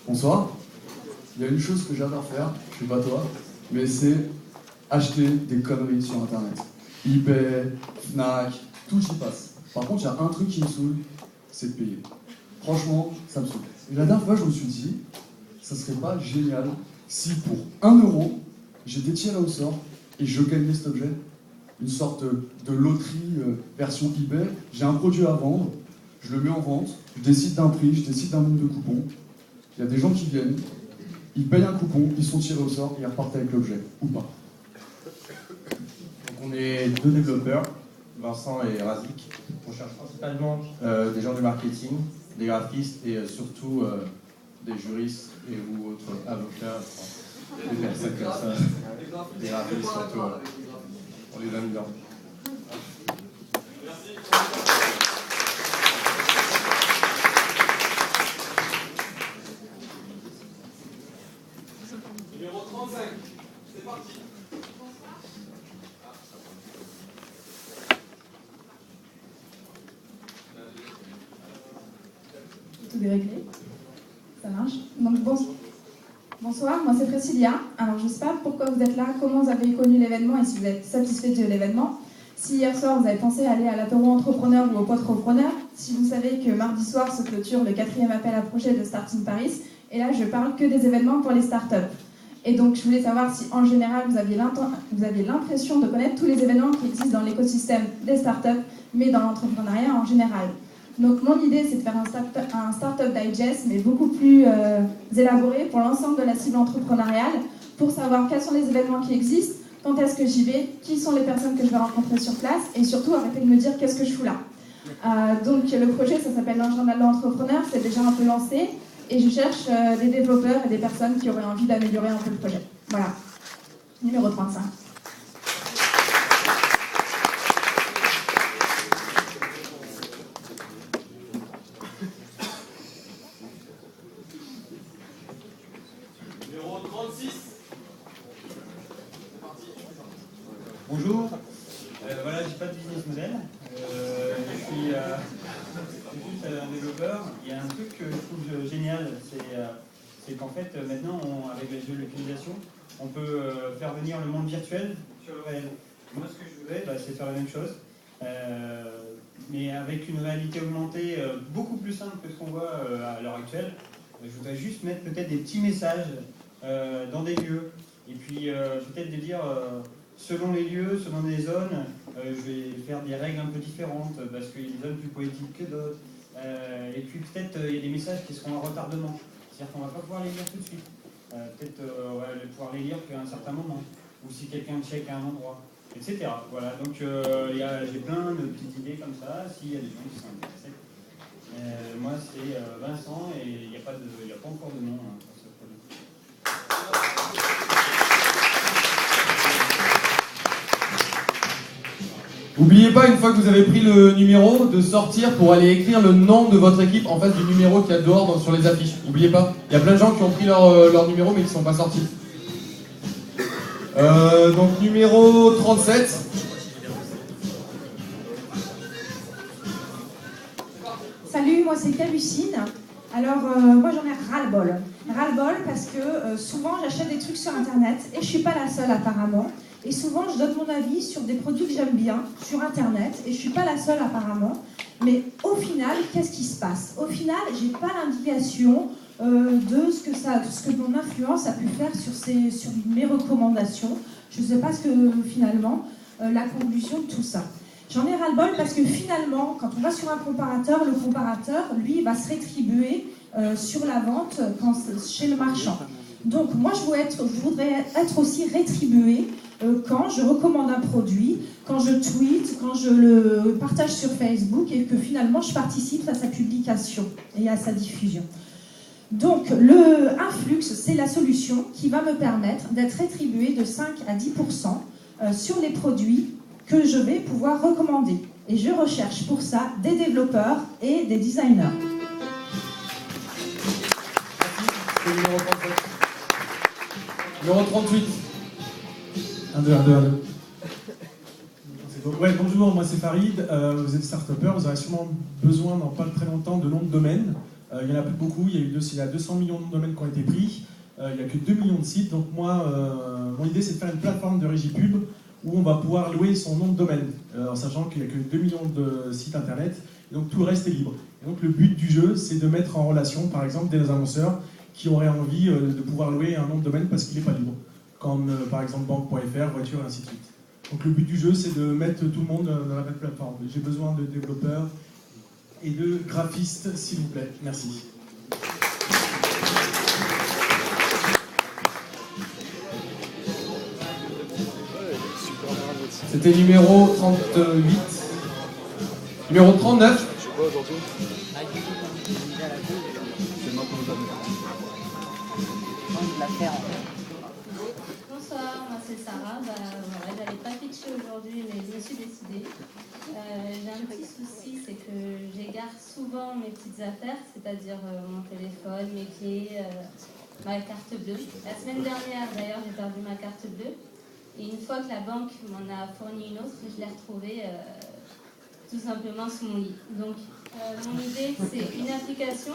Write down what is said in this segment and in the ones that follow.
Bonsoir. Il y a une chose que j'adore faire, je sais pas toi, mais c'est acheter des conneries sur internet. eBay, Fnac, tout y passe. Par contre, il y a un truc qui me saoule, c'est de payer. Franchement, ça me saoule. Et la dernière fois, je me suis dit, ça serait pas génial si pour 1 euro, j'étais tiré au sort et je gagnais cet objet. Une sorte de loterie version eBay. J'ai un produit à vendre, je le mets en vente, je décide d'un prix, je décide d'un nombre de coupons. Il y a des gens qui viennent, ils payent un coupon, ils sont tirés au sort et ils repartent avec l'objet, ou pas. Donc on est 2 développeurs, Vincent et Razik. On cherche principalement des gens du marketing, des graphistes et surtout des juristes et ou autres avocats, des personnes comme ça, des graphistes surtout. On les aime bien. Numéro 35, c'est parti. Tout est réglé. Ça marche. Donc bonsoir, moi c'est Priscilla. Alors je ne sais pas pourquoi vous êtes là, comment vous avez connu l'événement et si vous êtes satisfait de l'événement. Si hier soir vous avez pensé aller à l'apéro entrepreneur ou au potrepreneur, si vous savez que mardi soir se clôture le 4e appel à projet de Starting Paris, et là je parle que des événements pour les startups. Et donc je voulais savoir si en général vous aviez l'impression de connaître tous les événements qui existent dans l'écosystème des startups, mais dans l'entrepreneuriat en général. Donc mon idée c'est de faire un Startup Digest, mais beaucoup plus élaboré pour l'ensemble de la cible entrepreneuriale, pour savoir quels sont les événements qui existent, quand est-ce que j'y vais, qui sont les personnes que je vais rencontrer sur place, et surtout arrêter de me dire qu'est-ce que je fous là. Donc le projet ça s'appelle l'Un Journal de l'entrepreneur, c'est déjà un peu lancé, et je cherche des développeurs et des personnes qui auraient envie d'améliorer un peu le projet. Voilà. Numéro 35. Numéro 36. Bonjour, voilà, j'ai pas de business model, je suis juste un développeur. Il y a un truc que je trouve génial, c'est qu'en fait maintenant avec la géolocalisation, on peut faire venir le monde virtuel sur le réel. Moi ce que je voudrais, c'est faire la même chose, mais avec une réalité augmentée beaucoup plus simple que ce qu'on voit à l'heure actuelle. Je voudrais juste mettre peut-être des petits messages dans des lieux, et puis peut-être de dire... selon les lieux, selon les zones, je vais faire des règles un peu différentes parce qu'il y a des zones plus poétiques que d'autres. Et puis peut-être il y a des messages qui seront en retardement. C'est-à-dire qu'on ne va pas pouvoir les lire tout de suite. Peut-être on va pouvoir les lire qu'à un certain moment. Ou si quelqu'un check à un endroit, etc. Voilà, donc j'ai plein de petites idées comme ça, s'il y a des gens qui sont intéressés. Moi c'est Vincent et il n'y a pas encore de nom pour ce projet. N'oubliez pas, une fois que vous avez pris le numéro, de sortir pour aller écrire le nom de votre équipe en face du numéro qu'il y a dehors sur les affiches. N'oubliez pas, il y a plein de gens qui ont pris leur numéro mais qui ne sont pas sortis. Donc numéro 37. Salut, moi c'est Calucine. Alors moi j'en ai ras-le-bol. Ras-le-bol parce que souvent j'achète des trucs sur internet et je suis pas la seule apparemment. Et souvent je donne mon avis sur des produits que j'aime bien sur internet et je suis pas la seule apparemment. Mais au final, qu'est-ce qui se passe? Au final, j'ai pas l'indication de ce que mon influence a pu faire sur mes recommandations. Je sais pas ce que finalement la conclusion de tout ça. J'en ai ras-le-bol parce que finalement, quand on va sur un comparateur, le comparateur, lui, va se rétribuer sur la vente chez le marchand. Donc moi, je voudrais être aussi rétribuée quand je recommande un produit, quand je tweete, quand je le partage sur Facebook et que finalement, je participe à sa publication et à sa diffusion. Donc le influx, c'est la solution qui va me permettre d'être rétribuée de 5 à 10% sur les produits que je vais pouvoir recommander. Et je recherche pour ça des développeurs et des designers. Merci. Numéro 38. 1, 2, 1, 2, 1, 2. Ouais, bonjour, moi c'est Farid, vous êtes start-upper, vous aurez sûrement besoin dans pas très longtemps de noms de domaines. Il n'y en a plus beaucoup, il y a 200 millions de domaines qui ont été pris, il n'y a que 2 millions de sites, donc moi, mon idée c'est de faire une plateforme de régie pub où on va pouvoir louer son nom de domaine, en sachant qu'il n'y a que 2 millions de sites internet, et donc tout le reste est libre. Et donc le but du jeu c'est de mettre en relation par exemple des annonceurs qui auraient envie de pouvoir louer un nom de domaine parce qu'il n'est pas libre, comme par exemple banque.fr, voiture et ainsi de suite. Donc le but du jeu, c'est de mettre tout le monde dans la même plateforme. J'ai besoin de développeurs et de graphistes, s'il vous plaît. Merci. C'était numéro 38. Numéro 39. Je sais pas aujourd'hui. Bonsoir, moi c'est Sarah. Voilà, j'allais pas pitcher aujourd'hui, mais je me suis décidée. J'ai un petit souci, c'est que j'égare souvent mes petites affaires, c'est-à-dire mon téléphone, mes clés, ma carte bleue. La semaine dernière, d'ailleurs, j'ai perdu ma carte bleue. Et une fois que la banque m'en a fourni une autre, je l'ai retrouvée tout simplement sous mon lit. Donc, mon idée, c'est une application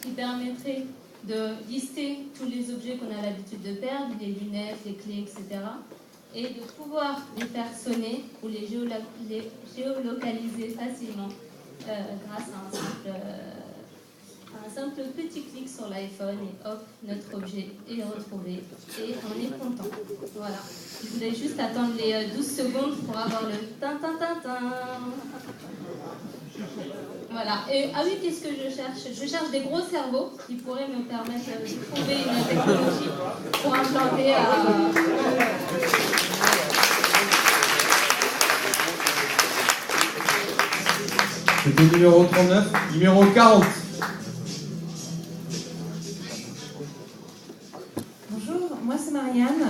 qui permettrait de lister tous les objets qu'on a l'habitude de perdre, les lunettes, les clés, etc. Et de pouvoir les faire sonner ou les géolocaliser facilement grâce à un simple petit clic sur l'iPhone et hop, notre objet est retrouvé et on est content. Voilà. Je voulais juste attendre les 12 secondes pour avoir le tin-tin-tin-tin. Voilà. Et, ah oui, qu'est-ce que je cherche? Je cherche des gros cerveaux qui pourraient me permettre de trouver une technologie pour implanter C'était numéro 39. Numéro 40. Bonjour, moi c'est Marianne.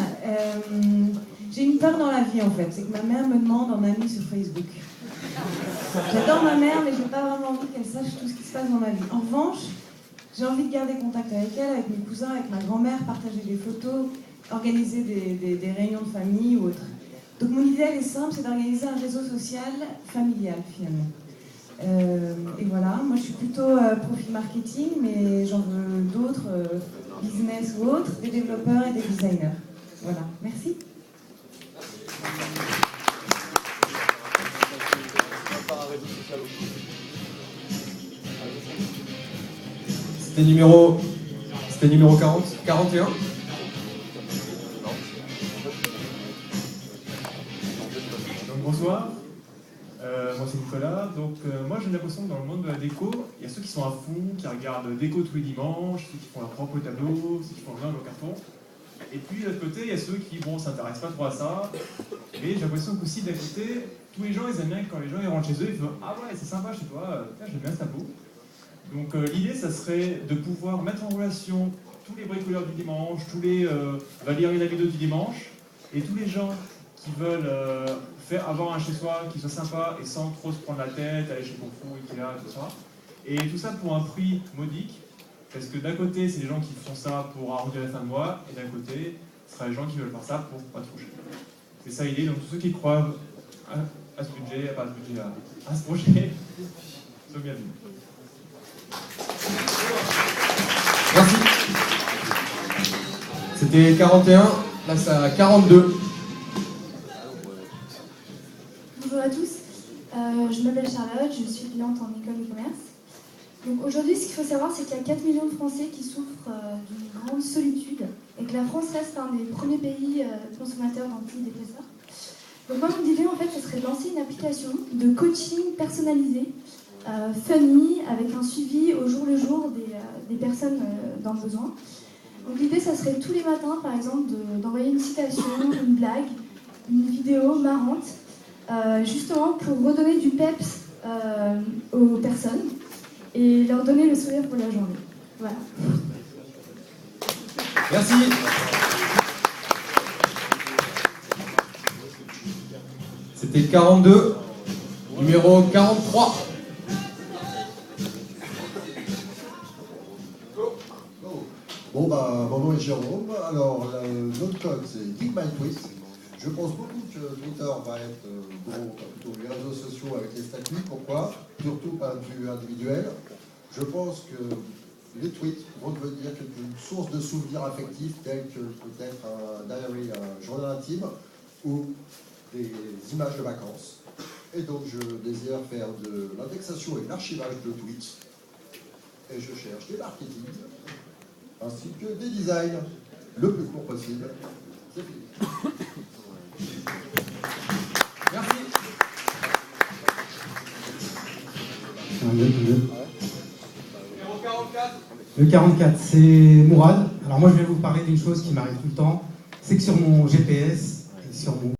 J'ai une peur dans la vie en fait, c'est que ma mère me demande en amie sur Facebook. J'adore ma mère, mais j'ai pas vraiment envie qu'elle sache tout ce qui se passe dans ma vie. En revanche, j'ai envie de garder contact avec elle, avec mes cousins, avec ma grand-mère, partager des photos, organiser des réunions de famille ou autres. Donc mon idée elle est simple, c'est d'organiser un réseau social familial finalement. Et voilà, moi je suis plutôt profil marketing, mais j'en veux d'autres, business ou autres, des développeurs et des designers. Voilà, merci. C'était numéro 40, 41. Donc bonsoir, moi c'est Nicolas. Donc moi j'ai l'impression que dans le monde de la déco, il y a ceux qui sont à fond, qui regardent déco tous les dimanches, ceux qui font leur propre tableau, ceux qui font leur carton. Et puis de l'autre côté, il y a ceux qui s'intéressent pas trop à ça. Mais j'ai l'impression qu'aussi d'un côté, tous les gens ils aiment bien quand les gens ils rentrent chez eux, ils font ah ouais c'est sympa chez toi, j'aime bien ce tableau. Donc l'idée ça serait de pouvoir mettre en relation tous les bricoleurs du dimanche, tous les Valérie la vidéo du dimanche, et tous les gens qui veulent avoir un chez-soi qui soit sympa et sans trop se prendre la tête, aller chez Carrefour, Ikea, tout ça. Et tout ça pour un prix modique, parce que d'un côté c'est les gens qui font ça pour arrondir la fin de mois, et d'un côté ce sera les gens qui veulent faire ça pour pas trop cher. C'est ça l'idée, donc tous ceux qui croient à ce budget, à ce projet, sont bienvenus. Merci. C'était 41, là c'est à 42. Bonjour à tous, je m'appelle Charlotte, je suis étudiante en école de commerce. Donc aujourd'hui, ce qu'il faut savoir, c'est qu'il y a 4 millions de Français qui souffrent d'une grande solitude et que la France reste un des premiers pays consommateurs d'antidépresseurs. Donc moi, mon idée, en fait, ce serait de lancer une application de coaching personnalisé, funny, avec un suivi au jour le jour des personnes dans le besoin. Donc l'idée, ça serait tous les matins, par exemple, d'envoyer une citation, une blague, une vidéo marrante, justement pour redonner du peps aux personnes et leur donner le sourire pour la journée. Voilà. Merci. C'était 42, numéro 43. Bon bah, mon nom est Jérôme. Alors, notre code c'est Geek My Twist. Je Je pense beaucoup que Twitter va être plutôt les réseaux sociaux avec les statuts. Pourquoi? Surtout pas du individuel. Je pense que les tweets vont devenir une source de souvenirs affectifs tels que peut-être un diary, un journal intime ou des images de vacances. Et donc je désire faire de l'indexation et l'archivage de tweets. Et je cherche des marketing ainsi que des designs le plus court possible. C'est fini. Merci. Numéro 44. Le 44, c'est Mourad. Alors moi je vais vous parler d'une chose qui m'arrive tout le temps, c'est que sur mon GPS et sur mon